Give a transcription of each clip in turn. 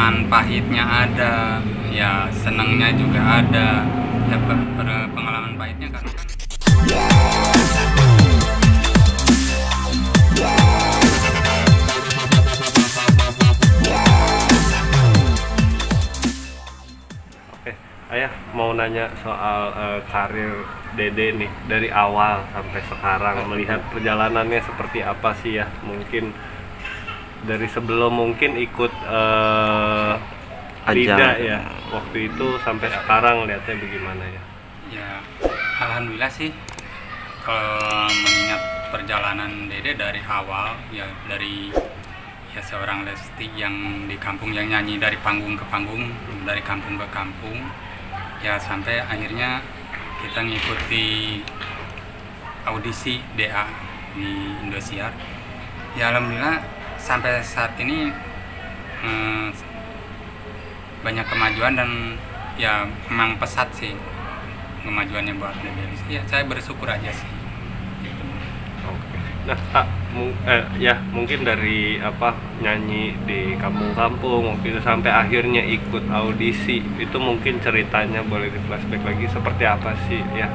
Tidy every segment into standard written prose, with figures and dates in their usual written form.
pengalaman pahitnya ada, ya senangnya juga ada, ya pengalaman pahitnya karena kan Oke, Ayah mau nanya soal karir Dede nih dari awal sampai sekarang, melihat perjalanannya seperti apa sih ya? Mungkin dari sebelum mungkin ikut Lida ya, waktu itu sampai sekarang lihatnya bagaimana ya? ya alhamdulillah sih kalau mengingat perjalanan Dede dari awal, ya dari ya seorang Lesti yang di kampung yang nyanyi dari panggung ke panggung, dari kampung ke kampung, ya sampai akhirnya kita ngikuti audisi DA di Indosiar. Ya alhamdulillah sampai saat ini banyak kemajuan dan ya memang pesat sih kemajuannya buat Dede. Ya saya bersyukur aja sih. Oke. Nah, ya mungkin dari nyanyi di kampung-kampung waktu itu sampai akhirnya ikut audisi itu, mungkin ceritanya boleh di flashback lagi seperti apa sih ya?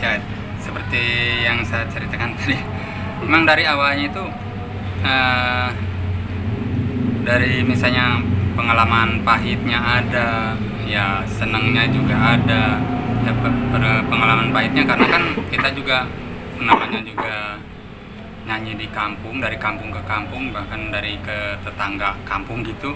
Ya seperti yang saya ceritakan tadi, memang dari awalnya itu dari misalnya pengalaman pahitnya ada, ya senangnya juga ada, ya pengalaman pahitnya karena kan kita juga namanya juga nyanyi di kampung, dari kampung ke kampung, bahkan dari ke tetangga kampung gitu.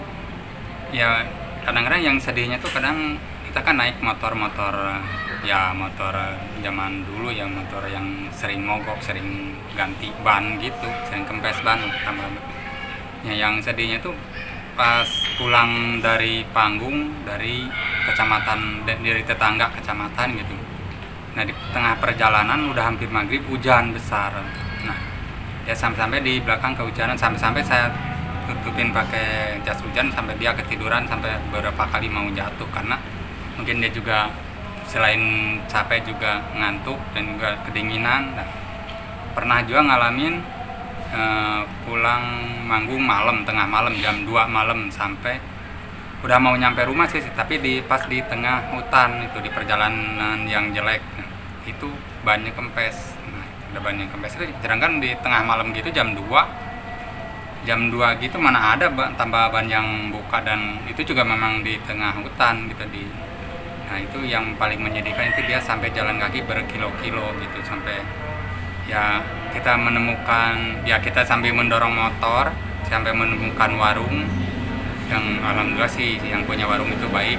Ya kadang-kadang yang sedihnya tuh kadang kita kan naik motor-motor, ya motor zaman dulu, ya motor yang sering mogok, sering ganti ban gitu, sering kempes ban tambah. Ya yang sedihnya tuh pas pulang dari panggung, dari kecamatan, dari tetangga kecamatan gitu. Nah di tengah perjalanan udah hampir maghrib, hujan besar. Nah ya sampai-sampai di belakang kehujanan, sampai-sampai saya tutupin pakai jas hujan sampai dia ketiduran, sampai beberapa kali mau jatuh karena mungkin dia juga selain capek juga ngantuk dan juga kedinginan. Nah, pernah juga ngalamin pulang manggung malam, tengah malam jam 2 malam, sampai udah mau nyampe rumah sih, tapi pas di tengah hutan itu, di perjalanan yang jelek, nah, itu bannya kempes. Nah, udah bannya kempes itu, sedangkan di tengah malam gitu jam 2 gitu mana ada tambah ban yang buka, dan itu juga memang di tengah hutan gitu nah itu yang paling menyedihkan, itu dia sampai jalan kaki berkilo-kilo gitu, sampai ya kita menemukan, ya kita sambil mendorong motor sampai menemukan warung yang alhamdulillah sih yang punya warung itu baik,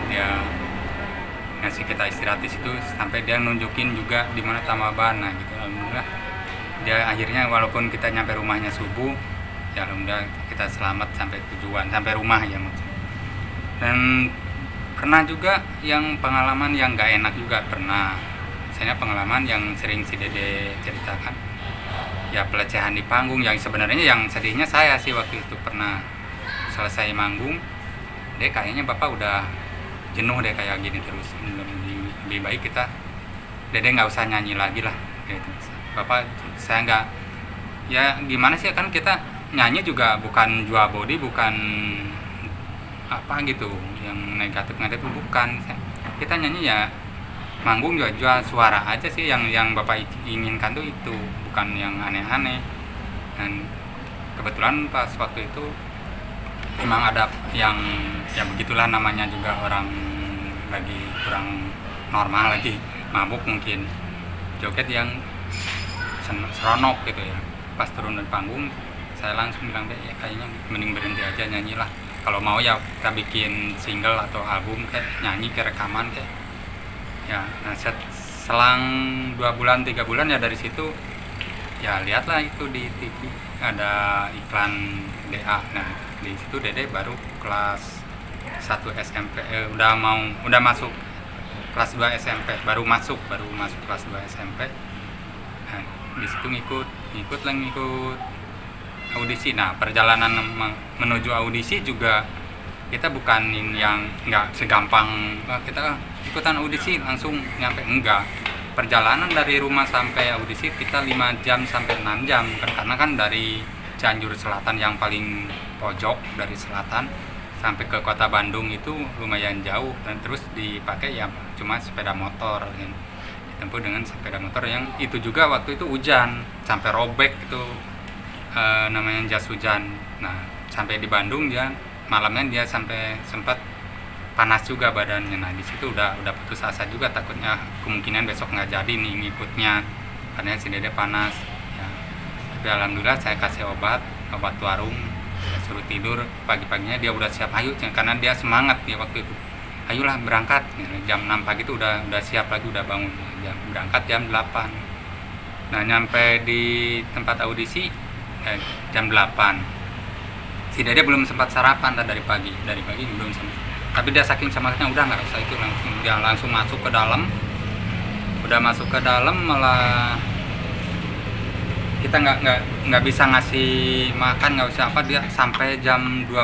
dia ngasih kita istirahat di situ, sampai dia nunjukin juga di mana tambah ban. Nah gitu alhamdulillah dia akhirnya, walaupun kita nyampe rumahnya subuh, ya alhamdulillah kita selamat sampai tujuan, sampai rumah ya maksudnya. Dan pernah juga yang pengalaman yang gak enak juga pernah, misalnya pengalaman yang sering si Dede ceritakan, ya pelecehan di panggung, yang sebenarnya yang sedihnya saya sih waktu itu pernah selesai manggung, deh kayaknya bapak udah jenuh deh kayak gini terus, lebih baik kita Dede nggak usah nyanyi lagi lah gitu. Bapak, saya nggak, ya gimana sih, kan kita nyanyi juga bukan jual body, bukan apa gitu yang negatif bukan, kita nyanyi ya manggung juga jual suara aja sih, yang bapak inginkan tuh itu, bukan yang aneh-aneh. Dan kebetulan pas waktu itu memang ada yang ya begitulah, namanya juga orang lagi kurang normal, lagi mabuk mungkin, joget yang seronok gitu ya. Pas turun dari panggung saya langsung bilang deh, ya kayaknya mending berhenti aja nyanyi lah, kalau mau ya kita bikin single atau album kayak nyanyi, kayak rekaman kayak ya. Nah selang 2 bulan 3 bulan ya dari situ ya lihatlah itu di TV ada iklan DA. Nah di situ Dede baru kelas 1 SMP, udah masuk kelas 2 SMP, baru masuk kelas 2 SMP. Nah di situ ngikut audisi. Nah perjalanan menuju audisi juga kita bukan yang nggak segampang kita ikutan audisi langsung nyampe, enggak. Perjalanan dari rumah sampai audisi kita 5 jam sampai 6 jam kan, karena kan dari Cianjur Selatan yang paling pojok dari selatan sampai ke kota Bandung itu lumayan jauh, dan terus dipakai ya cuma sepeda motor yang ditempuh dengan sepeda motor yang itu juga waktu itu hujan sampai robek itu, namanya jas hujan. Nah sampai di Bandung dia malamnya dia sampai sempat panas juga badannya. Nah di situ udah putus asa juga, takutnya kemungkinan besok nggak jadi nih ngikutnya karena si dede panas ya. Tapi alhamdulillah saya kasih obat warung, saya suruh tidur, pagi-paginya dia udah siap, ayo, karena dia semangat dia waktu itu, ayolah berangkat. Jam 6 pagi itu udah siap lagi, udah bangun, berangkat jam 8. Nah nyampe di tempat audisi jam 8. Si dede belum sempat sarapan dari pagi belum sempat. Tapi dia saking semangatnya udah nggak usah itu, dia langsung masuk ke dalam. Udah masuk ke dalam malah kita nggak bisa ngasih makan, nggak usah apa, dia sampai jam 12.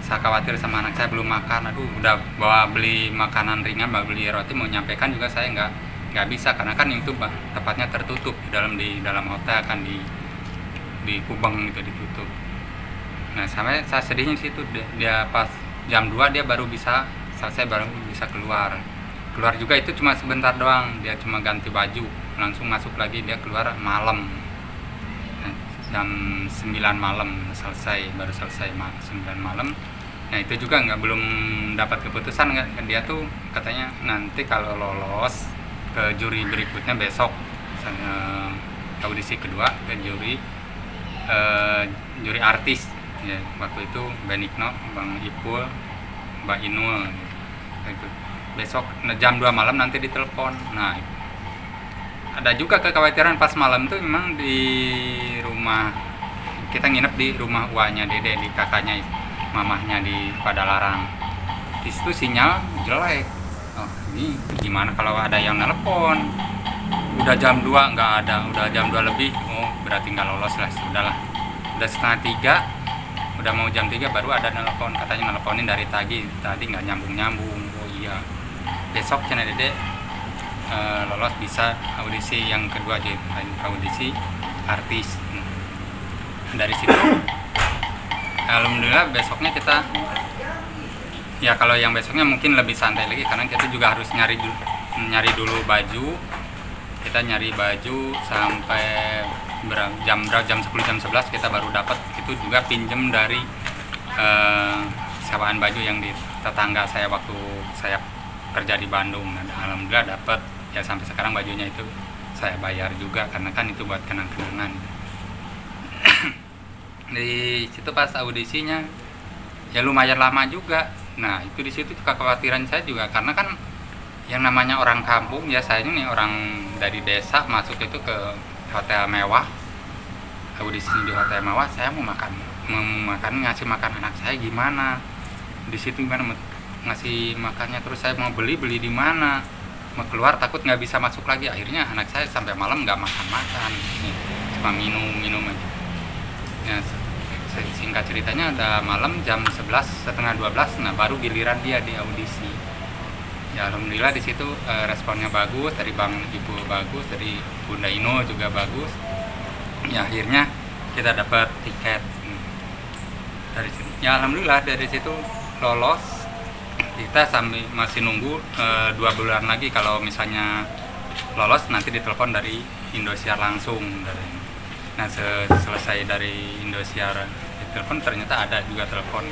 Saya khawatir sama anak saya belum makan, aduh udah bawa beli makanan ringan, bawa beli roti, mau nyampaikan juga saya nggak bisa karena kan itu tempatnya tertutup di dalam hotel kan, di kubang gitu ditutup. Nah sampai saya sedihnya situ, dia pas jam 2 dia baru bisa selesai, baru bisa keluar juga itu cuma sebentar doang, dia cuma ganti baju langsung masuk lagi, dia keluar malam. Nah, jam 9 malam baru selesai 9 malam. Nah itu juga belum dapat keputusan, dia tuh katanya nanti kalau lolos ke juri berikutnya besok, audisi kedua ke juri artis ya, waktu itu Benigno, Bang Ipul, Mbak Inul gitu. Besok jam 2 malam nanti ditelepon. Nah ada juga kekhawatiran pas malam tuh, memang di rumah kita nginep di rumah uanya dede, di kakaknya mamahnya di Padalarang. Di situ sinyal jelek. Oh ini gimana kalau ada yang nelpon, udah jam 2 nggak ada, udah jam 2 lebih, oh berarti nggak lolos lah, sudahlah. Udah setengah 3, udah mau jam 3 baru ada nelpon, katanya nelponin dari tadi nggak nyambung. Oh iya, besok channel dede lolos bisa audisi yang kedua aja, audisi artis. Dari situ alhamdulillah besoknya kita ya, kalau yang besoknya mungkin lebih santai lagi karena kita juga harus nyari dulu baju. Kita nyari baju sampai jam 10 jam 11 kita baru dapat. Itu juga pinjem dari sewaan baju yang di tetangga saya waktu saya kerja di Bandung. Nah, alhamdulillah dapat ya, sampai sekarang bajunya itu saya bayar juga karena kan itu buat kenang-kenangan. Di situ pas audisinya ya lumayan lama juga. Nah itu di situ kekhawatiran saya juga karena kan yang namanya orang kampung ya, saya ini orang dari desa masuk itu ke hotel mewah, audisi di hotel mewah, saya mau makan ngasih makan anak saya gimana di situ, gimana ngasih makannya, terus saya mau beli di mana, mau keluar takut nggak bisa masuk lagi. Akhirnya anak saya sampai malam nggak makan, cuma minum aja ya. Singkat ceritanya ada malam jam 11 setengah 12, nah baru giliran dia di audisi. Ya alhamdulillah di situ responnya bagus, dari Bang Ibu bagus, dari Bunda Ino juga bagus. Ya akhirnya kita dapat tiket dari situ. Ya alhamdulillah dari situ lolos. Kita sambil masih nunggu 2 bulan lagi kalau misalnya lolos nanti ditelepon dari Indosiar langsung. Nah selesai dari Indosiar ditelepon, ternyata ada juga telepon.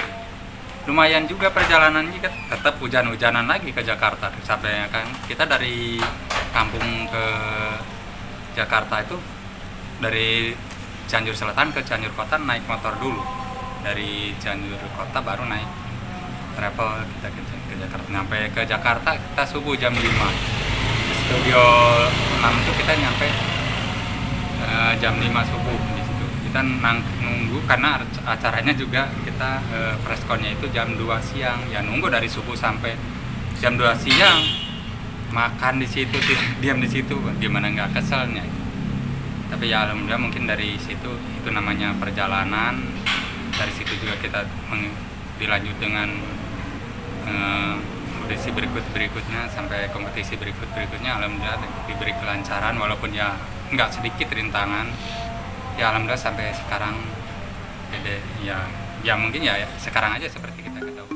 Lumayan juga perjalanannya kan, tetap hujan-hujanan lagi ke Jakarta. Sampai kan kita dari kampung ke Jakarta itu dari Cianjur Selatan ke Cianjur Kota naik motor dulu. Dari Cianjur Kota baru naik travel kita ke Jakarta. Sampai ke Jakarta kita subuh jam 5. Di studio 6 itu kita nyampe jam 5 subuh di situ. Kita nunggu karena acaranya juga kita preskonnya itu jam 2 siang. Ya nunggu dari subuh sampai jam 2 siang. Makan di situ, diam di situ, gimana nggak keselnya. Tapi ya alhamdulillah mungkin dari situ itu namanya perjalanan. Dari situ juga kita dilanjut dengan audisi berikutnya sampai kompetisi berikutnya. Alhamdulillah diberi kelancaran walaupun ya nggak sedikit rintangan. Ya alhamdulillah sampai sekarang Dede ya ya mungkin ya sekarang aja seperti kita ketahui.